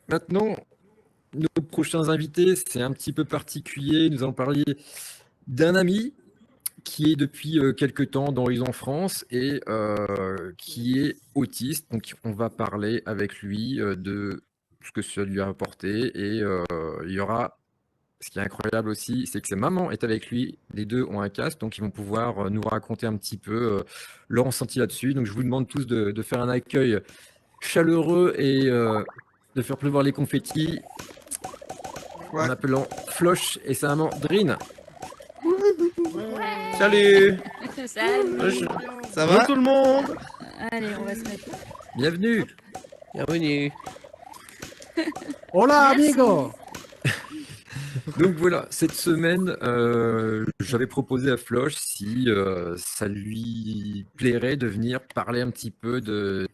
Maintenant, nos prochains invités, c'est un petit peu particulier. Nous allons parler d'un ami qui est depuis quelque temps dans Horizon France et qui est autiste. Donc, on va parler avec lui de ce que ça lui a apporté. Et il y aura, ce qui est incroyable aussi, c'est que sa maman est avec lui. Les deux ont un casque, donc ils vont pouvoir nous raconter un petit peu leur ressenti là-dessus. Donc, je vous demande tous de faire un accueil chaleureux et de faire pleuvoir les confettis en appelant Floch et sa maman Drin. Salut. Salut. Ça va tout le monde? Allez, on va se mettre. Bienvenue. Bienvenue. Hola, Merci. amigo. Donc voilà, cette semaine, j'avais proposé à Floch si ça lui plairait de venir parler un petit peu de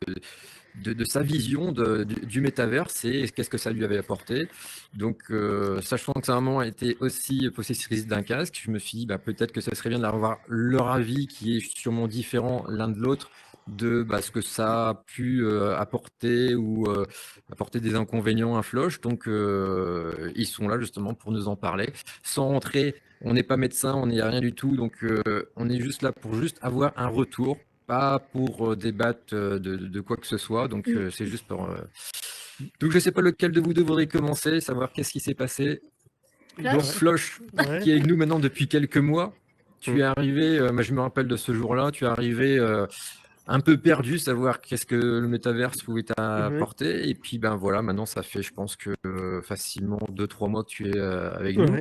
sa vision du métaverse et qu'est-ce que ça lui avait apporté. Donc, sachant que sa maman était aussi possessrice d'un casque, je me suis dit peut-être que ce serait bien d'avoir leur avis qui est sûrement différent l'un de l'autre de ce que ça a pu apporter ou apporter des inconvénients à Floch. Donc, ils sont là justement pour nous en parler. Sans rentrer, on n'est pas médecin, on n'est rien du tout. Donc, on est juste là pour juste avoir un retour, pas pour débattre de quoi que ce soit. Donc, c'est juste pour... Donc, je ne sais pas lequel de vous deux voudrait commencer, savoir qu'est-ce qui s'est passé. Donc, Floch, qui est avec nous maintenant depuis quelques mois. Tu es arrivé, je me rappelle de ce jour-là, tu es arrivé un peu perdu, savoir qu'est-ce que le métaverse pouvait t'apporter. Et puis, voilà, maintenant, ça fait, je pense que facilement 2-3 mois que tu es avec nous.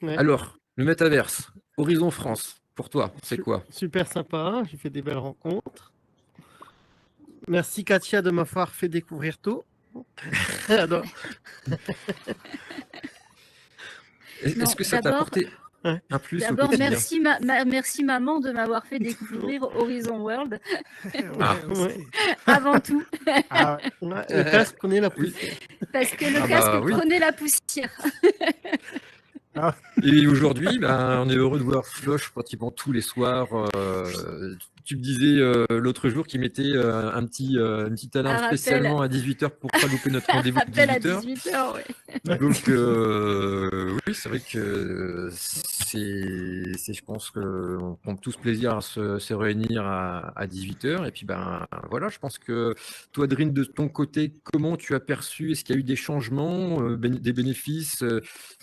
Ouais. Alors, le métaverse, Horizon France, pour toi, c'est quoi? Super sympa, j'ai fait des belles rencontres. Merci Katia de m'avoir fait découvrir tout. Est-ce que ça t'a apporté un plus au D'abord, quotidien? merci maman de m'avoir fait découvrir Horizon World. Ouais. Avant tout. Le casque prenait la poussière. Parce que le casque prenait la poussière. Et aujourd'hui, on est heureux de voir Floch pratiquement tous les soirs. Tu me disais l'autre jour qu'il mettait une petite alarme spécialement à 18h pour ne pas louper notre rendez-vous de 18h. À 18h, oui. Donc, oui, c'est vrai que je pense qu'on prend tous plaisir à se réunir à 18h. Et puis, voilà, je pense que toi, Drin, de ton côté, comment tu as perçu? Est-ce qu'il y a eu des changements, des bénéfices,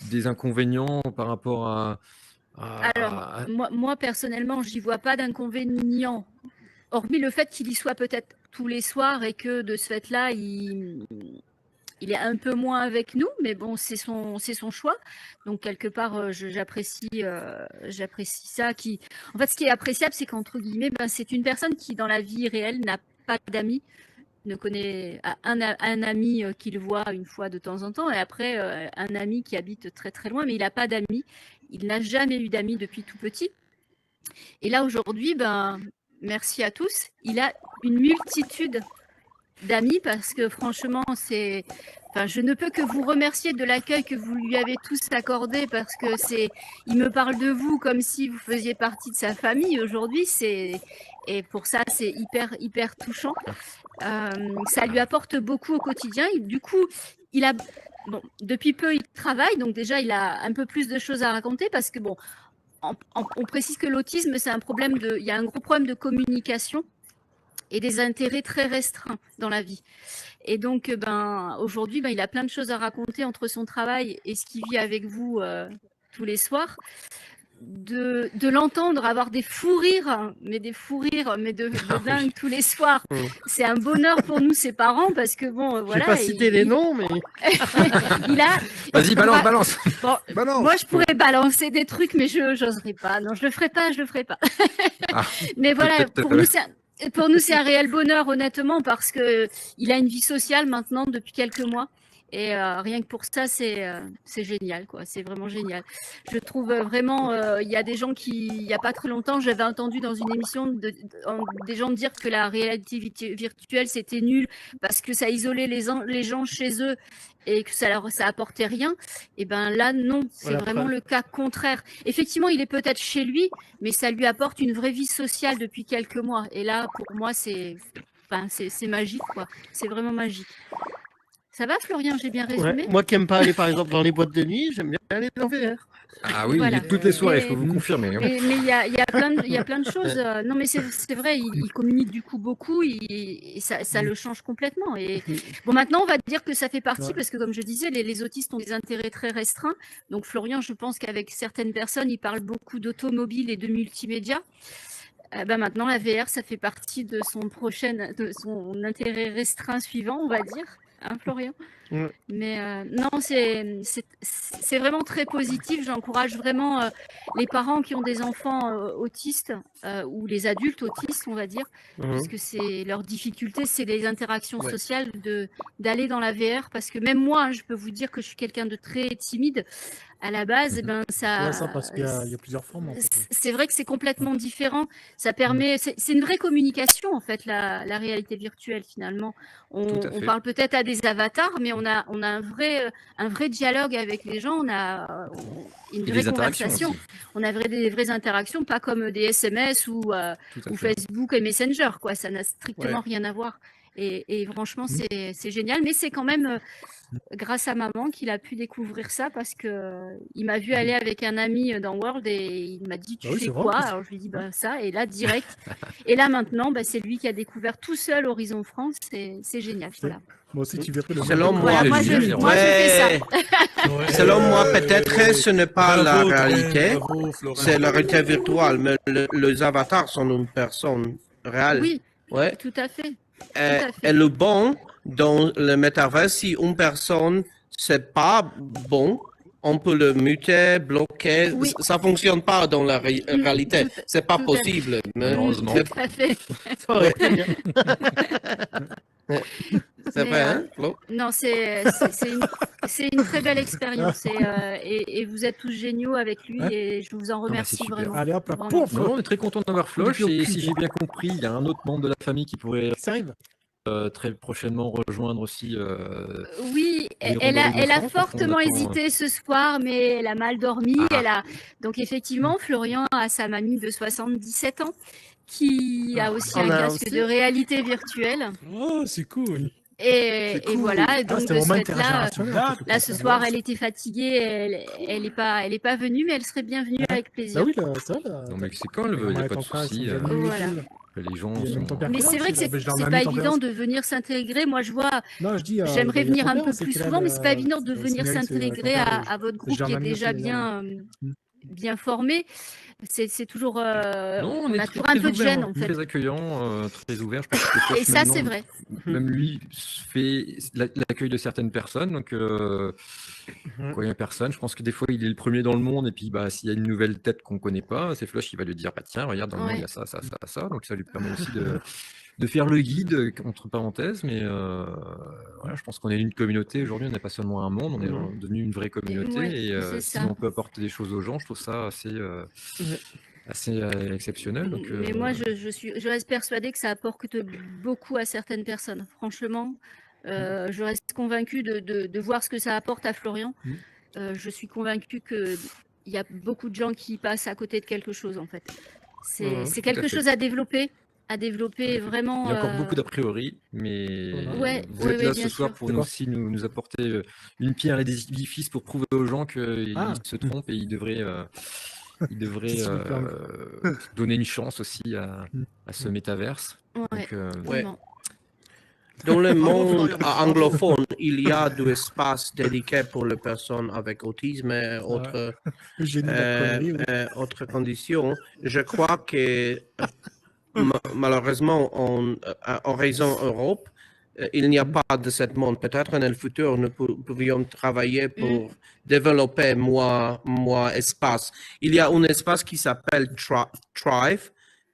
des inconvénients par rapport à... Alors, moi personnellement, j'y vois pas d'inconvénient, hormis le fait qu'il y soit peut-être tous les soirs et que de ce fait-là, il est un peu moins avec nous, mais bon, c'est son choix. Donc quelque part, j'apprécie ça. En fait, ce qui est appréciable, c'est qu'entre guillemets, c'est une personne qui dans la vie réelle n'a pas d'amis, ne connaît un ami qu'il voit une fois de temps en temps, et après un ami qui habite très très loin, mais il n'a pas d'amis. Il n'a jamais eu d'amis depuis tout petit. Et là aujourd'hui, merci à tous. Il a une multitude d'amis parce que franchement, je ne peux que vous remercier de l'accueil que vous lui avez tous accordé parce que il me parle de vous comme si vous faisiez partie de sa famille aujourd'hui. Et pour ça, c'est hyper hyper touchant. Ça lui apporte beaucoup au quotidien. Du coup, depuis peu, il travaille, donc déjà, il a un peu plus de choses à raconter parce que on précise que l'autisme, c'est un problème il y a un gros problème de communication et des intérêts très restreints dans la vie. Et donc, aujourd'hui, il a plein de choses à raconter entre son travail et ce qu'il vit avec vous tous les soirs. De l'entendre avoir des fous rires, mais de dingue tous les soirs. C'est un bonheur pour nous, ses parents, parce que voilà. Je vais pas citer les noms, mais... Vas-y, balance. Bon, moi, je pourrais balancer des trucs, mais je n'oserais pas. Non, je le ferai pas. Mais voilà, pour nous, c'est un réel bonheur, honnêtement, parce qu'il a une vie sociale maintenant depuis quelques mois. Et rien que pour ça, c'est génial, quoi. C'est vraiment génial. Je trouve vraiment, il y a des gens il n'y a pas très longtemps, j'avais entendu dans une émission des gens dire que la réalité virtuelle, c'était nul parce que ça isolait les gens chez eux et que ça apportait rien. Et là, non, c'est vraiment le cas contraire. Effectivement, il est peut-être chez lui, mais ça lui apporte une vraie vie sociale depuis quelques mois. Et là, pour moi, c'est magique, quoi. C'est vraiment magique. Ça va, Florian? J'ai bien Ouais. résumé? Moi qui n'aime pas aller, par exemple, dans les boîtes de nuit, j'aime bien aller dans VR. Ah oui, Voilà. toutes les soirées, je Mais- peux vous confirmer. Hein. Mais il y a plein de choses. Non, mais c'est vrai, il communique du coup beaucoup et ça le change complètement. Et bon, maintenant, on va dire que ça fait partie parce que, comme je disais, les autistes ont des intérêts très restreints. Donc, Florian, je pense qu'avec certaines personnes, il parle beaucoup d'automobile et de multimédia. Maintenant, la VR, ça fait partie de son intérêt restreint suivant, on va dire. Hein, Florian? Ouais. Mais non, c'est vraiment très positif. J'encourage vraiment les parents qui ont des enfants autistes ou les adultes autistes, on va dire, parce que c'est leur difficulté, c'est les interactions sociales d'aller dans la VR. Parce que même moi, hein, je peux vous dire que je suis quelqu'un de très timide. À la base, ça. Ouais, ça parce qu'il y a plusieurs formes. En fait. C'est vrai que c'est complètement différent. Ça permet, c'est une vraie communication en fait, la réalité virtuelle finalement. On parle peut-être à des avatars, mais on a un vrai dialogue avec les gens. On a une vraie conversation. Aussi. On a des vraies interactions, pas comme des SMS ou Facebook et Messenger, quoi. Ça n'a strictement rien à voir. Et franchement, c'est génial, mais c'est quand même grâce à maman qu'il a pu découvrir ça parce que il m'a vu aller avec un ami dans World et il m'a dit tu fais quoi? Alors je lui ai dit ça et là direct et là maintenant c'est lui qui a découvert tout seul Horizon France, c'est génial. Voilà. Moi aussi tu verrais le Selon moi, moi je fais ça. Selon moi, peut-être ce n'est pas la réalité, c'est la réalité virtuelle, mais les avatars sont une personne réelle. Oui, ouais. Tout à fait. Et le bon dans le métaverse, si une personne c'est pas bon, on peut le muter, bloquer. Oui. Ça fonctionne pas dans la réalité. C'est pas possible. Malheureusement. Tout à fait. C'est vrai, hein, Flo? Non, c'est une très belle expérience et vous êtes tous géniaux avec lui et je vous en remercie vraiment. Allez hop là, Vraiment. pouf. Non, on est très content d'avoir Floch et si j'ai bien compris, il y a un autre membre de la famille qui pourrait Ça arrive. très prochainement rejoindre aussi. Oui, les elle a Rondes de France, fortement on attend, hésité ce soir, mais elle a mal dormi. Donc effectivement, Florian a sa mamie de 77 ans qui a aussi un casque de réalité virtuelle. Oh, c'est cool. Et voilà, et donc c'était de vraiment ce fait-là, intergénérationnel. ce soir, elle était fatiguée, elle est pas venue, mais elle serait bienvenue avec plaisir. Bah oui, là, ça, là. Non, mais c'est quand elle veut, il n'y a pas de souci. Voilà. Les gens Il y a sont. même ton père Mais qui est c'est là vrai que aussi, là. c'est Je pas l'emmène en évident de venir s'intégrer. Moi, je vois, Non, je dis. j'aimerais venir un peu plus souvent, mais c'est pas évident de c'est venir Cyril, s'intégrer c'est à votre groupe qui est Germanie déjà aussi, bien formé. C'est toujours, Non, on a toujours un peu de ouvert, gêne en fait. Très accueillant, très ouvert. Je pense que Et ça, c'est vrai. Même lui fait l'accueil de certaines personnes. Donc, quand il n'y a personne, je pense que des fois, il est le premier dans le monde. Et puis, s'il y a une nouvelle tête qu'on ne connaît pas, c'est Floch qui va lui dire tiens, regarde, dans le monde, il y a ça, ça, ça, ça. Donc, ça lui permet aussi de faire le guide, entre parenthèses. Mais voilà, je pense qu'on est une communauté. Aujourd'hui, on n'est pas seulement un monde, on est devenu une vraie communauté. Ouais, et c'est si ça. on peut apporter des choses aux gens, je trouve ça assez exceptionnel. Donc, Mais moi, je reste persuadée que ça apporte beaucoup à certaines personnes. Franchement, je reste convaincue de voir ce que ça apporte à Florian. Je suis convaincue qu'il y a beaucoup de gens qui passent à côté de quelque chose, en fait. C'est quelque chose à développer vraiment. Il y a encore beaucoup d'a priori, mais vous êtes là ce soir sûr. pour nous apporter une pierre et des édifices pour prouver aux gens qu'ils se trompent et ils devraient donner une chance aussi à ce métaverse. Ouais, Donc, vraiment. Dans le monde anglophone, il y a des espaces dédiés pour les personnes avec autisme et autres conditions. Je crois que malheureusement, en Horizon Europe, il n'y a pas de ce monde. Peut-être dans le futur, nous pourrions travailler pour développer moins espace. Il y a un espace qui s'appelle Thrive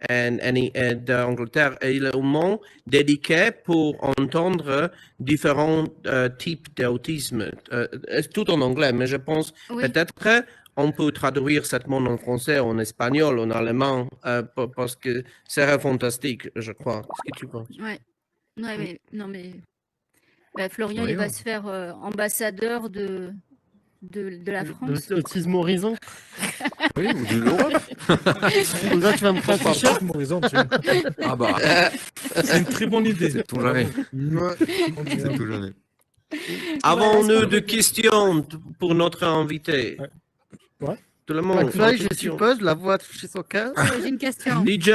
d'Angleterre et il est un monde dédié pour entendre différents types d'autisme. Tout en anglais, mais je pense peut-être on peut traduire ce monde en français, en espagnol, en allemand, parce que c'est fantastique, je crois. Qu'est-ce que tu penses? Ouais, non, mais Florian, il va se faire ambassadeur de la France. De l'autisme Horizon. Oui, ou de l'Europe. Là, tu vas me faire un t-shirt. Ah bah, c'est une très bonne idée. c'est tout jamais. Ouais. C'est tout jamais. Avons-nous de questions pour notre invité? Ouais. Tout le monde. McFly, je Question. suppose, la voix touchée son cœur. J'ai une question. DJ.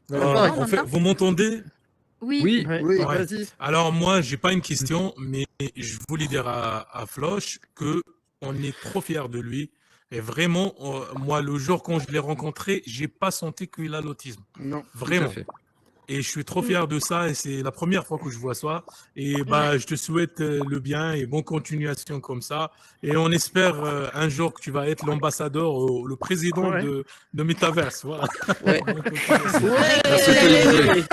Vous m'entendez En fait, vous m'entendez? Oui. Oui, Ouais, Oui. vas-y. Alors moi, j'ai pas une question, mais je voulais dire à Floch que on est trop fiers de lui. Et vraiment, moi, le jour quand je l'ai rencontré, j'ai pas senti qu'il a l'autisme. Non. tout à Vraiment. fait. Et je suis trop fier de ça. Et c'est la première fois que je vois ça. Et bah, je te souhaite le bien et bonne continuation comme ça. Et on espère un jour que tu vas être l'ambassadeur, le président Ouais. de Metaverse. Voilà. Ouais. Merci, Olivier. Ouais.